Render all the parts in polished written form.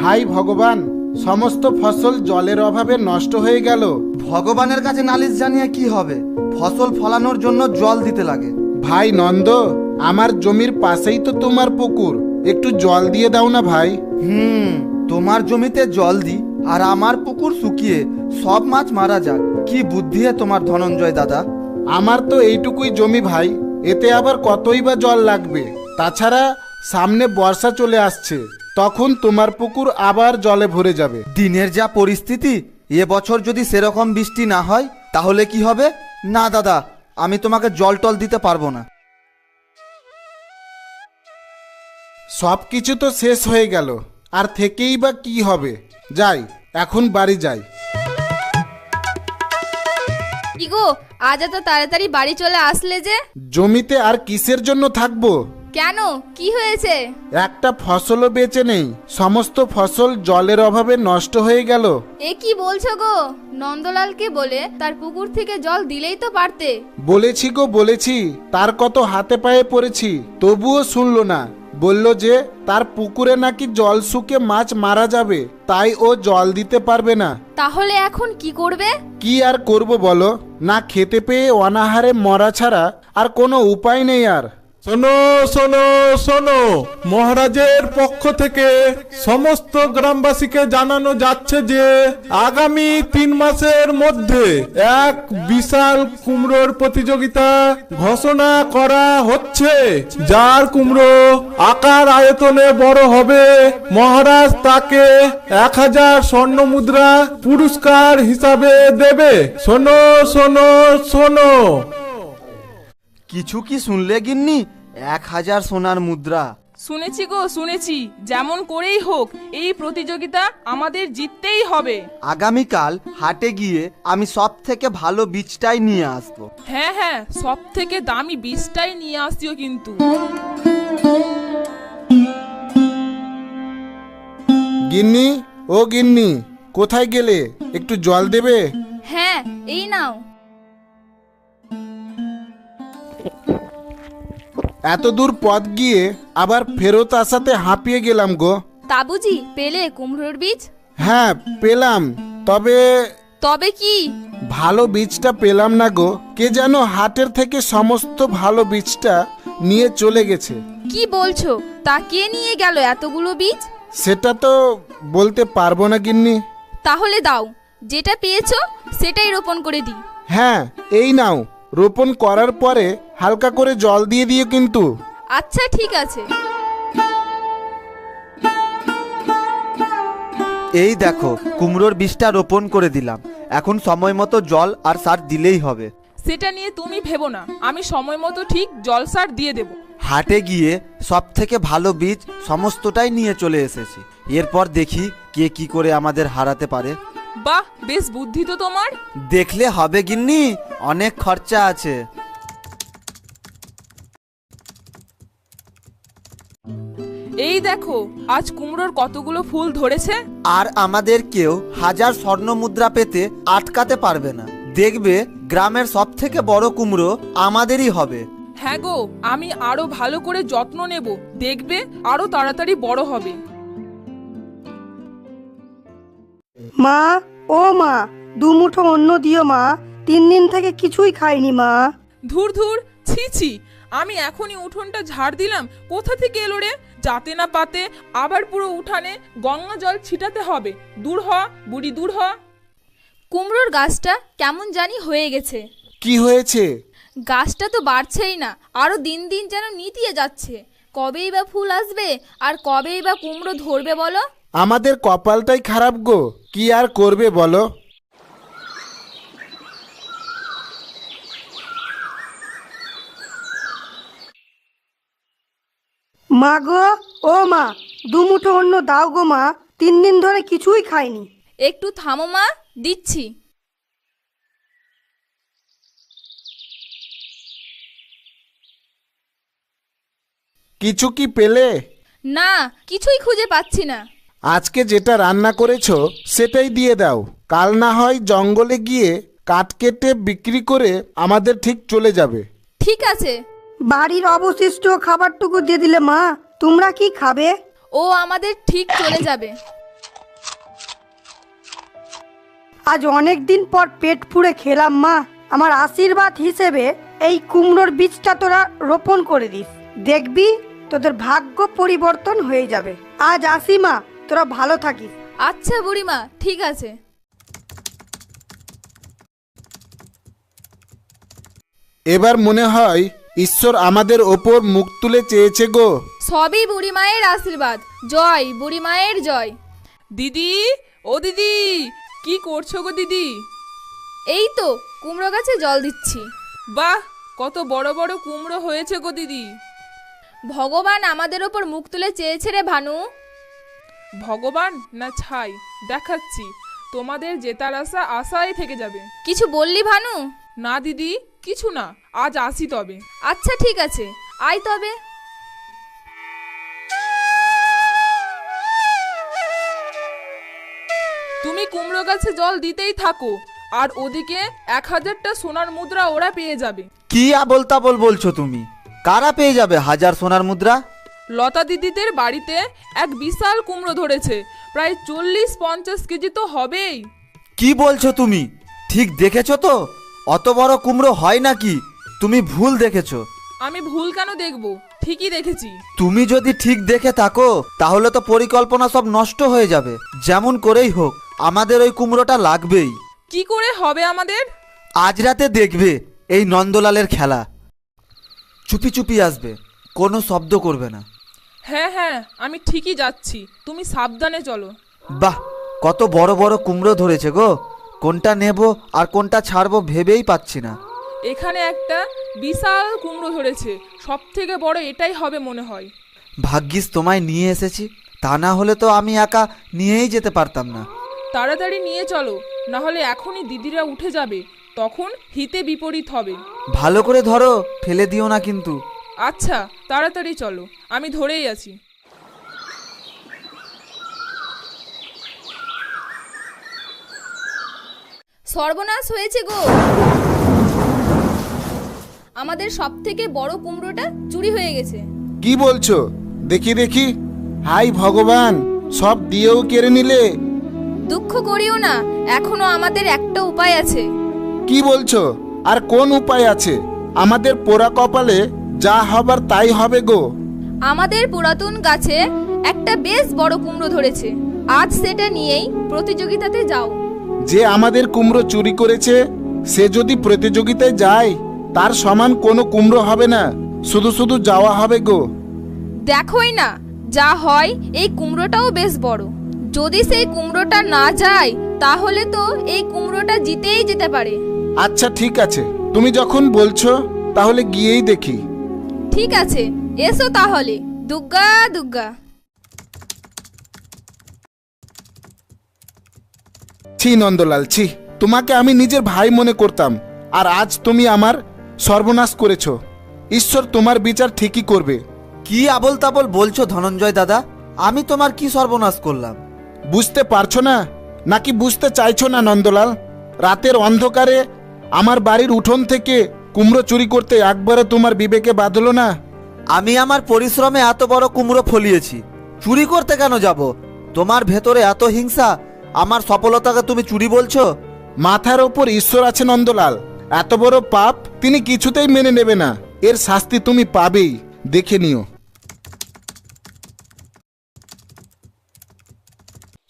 High ভগবান, সমস্ত ফসল জলের অভাবে নষ্ট হয়ে গেল। ভগবানের কাছে নালিশ জানিয়ে কি হবে? ফসল ফলানোর জন্য জল দিতে লাগে। ভাই নন্দ, আমার জমির পাশেই তো তোমার পুকুর, একটু জল দিয়ে দাও না ভাই। তোমার জমিতে জল দি আর আমার পুকুর শুকিয়ে সব মাছ মারা যাক, কি বুদ্ধি তোমার ধনঞ্জয় দাদা। আমার তো এইটুকুই জমি ভাই, এতে আবার কতই বা জল লাগবে। তাছাড়া সামনে বর্ষা চলে আসছে, তখন তোমার পুকুর আবার জলে ভরে যাবে। দিনের যা পরিস্থিতি, এবছর যদি সেরকম বৃষ্টি না হয় তাহলে কি হবে? না দাদা, আমি তোমাকে জল টল দিতে পারবো না। সব কিছু তো শেষ হয়ে গেল, আর থেকেই বা কি হবে? যাই, এখন বাড়ি যাই। কি গো, আজ এত তাড়াতাড়ি বাড়ি চলে আসলে যে? জমিতে আর কিসের জন্য থাকবো? কেন, কি হয়েছে? একটা ফসলও বেঁচে নেই, সমস্ত ফসল জলের অভাবে নষ্ট হয়ে গেল। এ কি বলছো গো? নন্দলালকে বলে তার পুকুর থেকে জল দিলেই তো পারতে। বলেছি গো বলেছি, তার কত হাতে পায়ে পড়েছি, তবুও শুনলো না। বলল যে তার পুকুরে নাকি জল শুকে মাছ মারা যাবে, তাই ও জল দিতে পারবে না। তাহলে এখন কি করবে? কি আর করব বলো, না খেতে পেয়ে অনাহারে মরা ছাড়া আর কোনো উপায় নেই আর। শোনো শোনো শোনো, মহারাজের পক্ষ থেকে সমস্ত গ্রামবাসীকে জানানো যাচ্ছে যে আগামী 3 মাসের মধ্যে এক বিশাল কুমড়োর প্রতিযোগিতা ঘোষণা করা হচ্ছে। যার কুমড়ো আকার আয়তনে বড় হবে, মহারাজ তাকে 1000 স্বর্ণ মুদ্রা পুরস্কার হিসাবে দেবে। শোনো শোনো শোনো। কিছু কি শুনলে গিন্নি? 1000 সোনার মুদ্রা? শুনেছি গো শুনেছি, যেমন করেই হোক এই প্রতিযোগিতা আমাদের জিততেই হবে। আগামীকাল হাটে গিয়ে আমি সব থেকে ভালো বীজটাই নিয়ে আসবো। হ্যাঁ হ্যাঁ, সব থেকে দামি বীজটাই নিয়ে আসিও কিন্তু। গিন্নি, ও গিন্নি, কোথায় গেলে? একটু জল দেবে? হ্যাঁ, এই নাও। এত দূর পথ গিয়ে আবার ফেরত আসাতে হাঁপিয়ে গেলাম গো। তা বুঝি পেলে কুমড়োর বীজ? হ্যাঁ পেলাম, তবে তবে কি? ভালো বীজটা পেলাম না গো। কে যেন হাটের থেকে সমস্ত ভালো বীজটা নিয়ে চলে গেছে। কি বলছো? তা কে নিয়ে গেল এতগুলো বীজ? সেটা তো বলতে পারবো না গিন্নি। তাহলে দাও, যেটা পেয়েছো সেটাই রোপণ করে দিই। হ্যাঁ, এই নাও, রোপণ করার পরে হালকা করে জল দিয়ে দিও কিন্তু। আচ্ছা ঠিক আছে। এই দেখো, কুমড়োর বীজটা রোপণ করে দিলাম। এখন সময় মতো জল আর সার দিলেই হবে। সেটা নিয়ে তুমি ভেবো না, আমি সময় মতো ঠিক জল সার দিয়ে দেব। হাটে গিয়ে সব থেকে ভালো বীজ সমস্তটাই নিয়ে চলে এসেছি। এরপর দেখি কে কি করে আমাদের হারাতে পারে। বাহ, বেশ বুদ্ধি তো তোমার। দেখলে হবে গিন্নি, অনেক খরচা আছে। এই দেখো, আজ কুমড়োর কতগুলো ফুল ধরেছে। আর আমাদের কেউ 1000 স্বর্ণ মুদ্রা পেতে আটকাতে পারবে না। দেখবে গ্রামের সব থেকে বড় কুমড়ো আমাদেরই হবে। হ্যাঁ গো, আমি আরো ভালো করে যত্ন নেব, দেখবে আরো তাড়াতাড়ি বড় হবে। মা, ও মা, 2 মুঠো অন্ন দিও মা, 3 দিন থেকে কিছুই খাইনি মা। ধুর ধুর, ছি ছি, আমি এখনই উঠোনটা ঝাড় দিলাম, কোথা থেকে এলো রে? যাতে না পাতে আবার পুরো উঠানে গঙ্গা জল ছিটাতে হবে। দূর হ বুড়ি, দূর হ। কুমড়োর গাছটা কেমন জানি হয়ে গেছে। কি হয়েছে? গাছটা তো বাড়ছেই না, আরো দিন দিন যেন নিতিয়ে যাচ্ছে। কবেই বা ফুল আসবে আর কবেই বা কুমড়ো ধরবে বলো? আমাদের কপালটাই খারাপ গো, কি আর করবে বলো। মা গো, ও মা, 2 মুঠো অন্ন দাও গো মা, 3 দিন ধরে কিছুই খাইনি। একটু থামো মা, দিচ্ছি। কিছু কি পেলে? না, কিছুই খুঁজে পাচ্ছি না। আজকে যেটা রান্না করেছো সেটাই দিয়ে দাও, কাল না হয় জঙ্গলে গিয়ে কাঠ কেটে বিক্রি করে আমাদের ঠিক চলে যাবে। ঠিক আছে। বাড়ির অবশিষ্ট খাবারটুকু দিয়ে দিলে মা, তোমরা কি খাবে? ও আমাদের ঠিক চলে যাবে। আজ অনেক দিন পর পেট পুড়ে খেলাম মা। আমার আশীর্বাদ হিসেবে এই কুমড়োর বীজটা তোরা রোপণ করে দিস, দেখবি তোদের ভাগ্য পরিবর্তন হয়ে যাবে। আজ আসি মা, তোরা ভালো থাকিস। আচ্ছা বুড়িমা, ঠিক আছে। এবার মনে হয় ঈশ্বর আমাদের ওপর মুখ তুলে চেয়েছে গো। সবই বুড়িমায়ের আশীর্বাদ। জয় বুড়িমায়ের জয়। দিদি, ও দিদি, কি করছো গো দিদি? এই তো কুমড়ো গাছে জল দিচ্ছি। বাহ, কত বড় বড় কুমড়ো হয়েছে গো দিদি। ভগবান আমাদের ওপর মুখ তুলে চেয়েছে রে ভানু। ভগবান না ছাই, দেখাচ্ছি তোমাদের জেতার আশা আশাই থেকে যাবে। কিছু বললি ভানু? না দিদি, কিছু না, আজ আসি তবে। আচ্ছা ঠিক আছে, আয় তবে। তুমি কুমড়ো গাছে জল দিতেই থাকো, আর ওদিকে 1000টা সোনার মুদ্রা ওরা পেয়ে যাবে। কি আবোল তাবোল বলছো তুমি? কারা পেয়ে যাবে 1000 সোনার মুদ্রা? লতা দিদিদের বাড়িতে এক বিশাল কুমড়ো ধরেছে, প্রায় 40-50 কেজি তো হবেই। কি বলছো তুমি? ঠিক দেখেছো তো? অত বড় কুমড়ো হয় নাকি? তুমি ভুল দেখেছো। আমি ভুল কেন দেখব? ঠিকই দেখেছি। তুমি যদি ঠিক দেখে থাকো তাহলে তো পরিকল্পনা সব নষ্ট হয়ে যাবে। যেমন করেই হোক আমাদের ওই কুমড়োটা লাগবেই। কি করে হবে আমাদের? আজ রাতে দেখবে এই নন্দলালের খেলা। চুপি চুপি আসবে, কোনো শব্দ করবে না। হ্যাঁ হ্যাঁ, আমি ঠিকই যাচ্ছি, তুমি সাবধানে চলো। বাহ, কত বড় বড় কুমড়ো ধরেছে গো। কোনটা নেব আর কোনটা ছাড়বো ভেবেই পাচ্ছি না। এখানে একটা বিশাল কুমড়ো ধরেছে, সব থেকে বড় এটাই হবে মনে হয়। ভাগ্যিস তোমায় নিয়ে এসেছি, তা না হলে তো আমি একা নিয়েই যেতে পারতাম না। তাড়াতাড়ি নিয়ে চলো, না হলে এখনই দিদিরা উঠে যাবে, তখন হিতে বিপরীত হবে। ভালো করে ধরো, ফেলে দিও না কিন্তু। আচ্ছা তাড়াতাড়ি চলো, আমি ধরেই আছি। সর্বনাশ হয়েছে গো। আমাদের সব থেকে বড় কুমড়োটা চুরি হয়ে গেছে। কি বলছো? দেখি দেখি। হাই ভগবান, সব দিয়েও কেড়ে নিলে। দুঃখ করিও না, এখনো আমাদের একটা উপায় আছে। কি বলছো? আর কোন উপায় আছে? আমাদের পোড়া কপালে যা হবার তাই হবে গো। আমাদের পুরাতন গাছে একটা বেশ বড় কুমড়ো ধরেছে, আজ সেটা নিয়েই প্রতিযোগিতাতে যাও। যে আমাদের কুমড়ো চুরি করেছে সে যদি প্রতিযোগিতায় যায় তার সমান কোনো কুমড়ো হবে না, শুধু শুধু যাওয়া হবে গো। দেখোই না যা হয়, এই কুমড়োটাও বেশ বড়। যদি সেই কুমড়োটা না যায় তাহলে তো এই কুমড়োটা জিতেই যেতে পারে। আচ্ছা ঠিক আছে, তুমি যখন বলছো তাহলে গিয়েই দেখি। ঠিক আছে, এসো তাহলে। দুগ্গা দুগ্গা। ছি নন্দলাল, ছি। তোমাকে আমি নিজের ভাই মনে করতাম, আর আজ তুমি আমার সর্বনাশ করেছো। ঈশ্বর তোমার বিচার ঠিকই করবে। কি আবোল তাবোল বলছো ধনঞ্জয় দাদা? আমি তোমার কি সর্বনাশ করলাম? বুঝতে পারছো না নাকি বুঝতে চাইছো না নন্দলাল? রাতের অন্ধকারে আমার বাড়ির উঠোন থেকে কুমড়ো চুরি করতে একবারও তোমার বিবেকে বাঁধলো না? আমি আমার পরিশ্রমে এত বড় কুমড়ো ফলিয়েছি, চুরি করতে কেন যাব? তোমার ভেতরে এত হিংসা, আমার সফলতাকে তুমি চুরি বলছো? মাথার ওপর ঈশ্বর আছে নন্দলাল, এত বড় পাপ তিনি কিছুতেই মেনে নেবে না। এর শাস্তি তুমি পাবেই, দেখে নিও।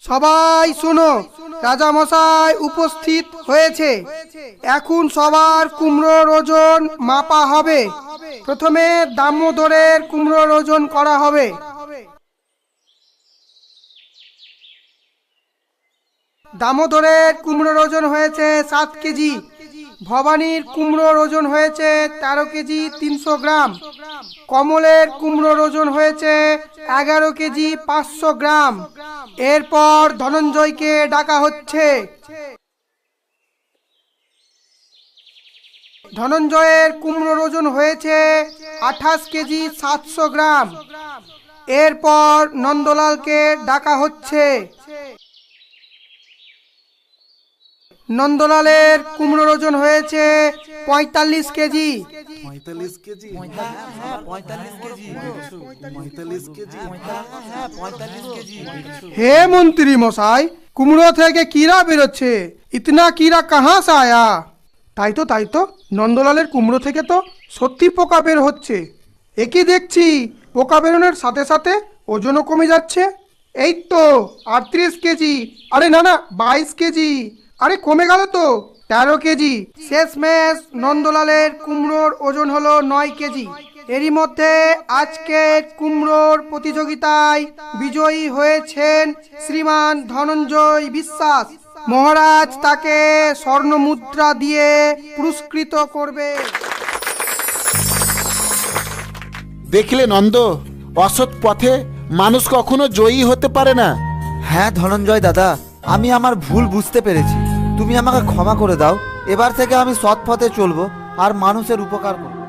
সবাই শোনো, রাজামশাই উপস্থিত হয়েছে। এখন সবার কুমড়োর ওজন মাপা হবে। প্রথমে দামোদরের কুমড়োর ওজন করা হবে। দামোদরের কুমড়োর ওজন হয়েছে 7 কেজি। ভবানীর কুমড়োর ওজন হয়েছে 13 কেজি 300 গ্রাম। কমলের কুমড়োর ওজন হয়েছে 11 কেজি 500 গ্রাম। এরপর ধনঞ্জয়কে ডাকা হচ্ছে। ধনঞ্জয়ের কুমড়োর ওজন হয়েছে 28 কেজি 700 গ্রাম। এরপর নন্দলালকে ডাকা হচ্ছে। নন্দলালের কুমড়োর ওজন হয়েছে 45 কেজি। 45 কেজি। হে মন্ত্রী মশাই, কুমড়ো থেকে কিরা বেরোচ্ছে, ইতনা কিরা কাহা সে আয়া? তাই তো নন্দলালের কুমড়ো থেকে তো সত্যি পোকা বের হচ্ছে। একই দেখছি, পোকা বেরোনোর সাথে সাথে ওজনও কমে যাচ্ছে। এই তো 38 কেজি, আরে না 22 কেজি, আরে কমে গেল তো 13 কেজি। শেষমেশ নন্দলালের কুমড়োর ওজন হলো 9 কেজি। এরই মধ্যে আজকের কুমড়োর প্রতিযোগিতায় বিজয়ী হয়েছেন শ্রীমান ধনঞ্জয় বিশ্বাস। মহারাজ তাকে স্বর্ণ মুদ্রা দিয়ে পুরস্কৃত করবে। দেখলে নন্দ, অসৎ পথে মানুষ কখনো জয়ী হতে পারে না। হ্যাঁ ধনঞ্জয় দাদা, আমি আমার ভুল বুঝতে পেরেছি। তুমি আমাকে ক্ষমা করে দাও। এবার থেকে আমি সৎ পথে চলবো আর মানুষের উপকার করবো।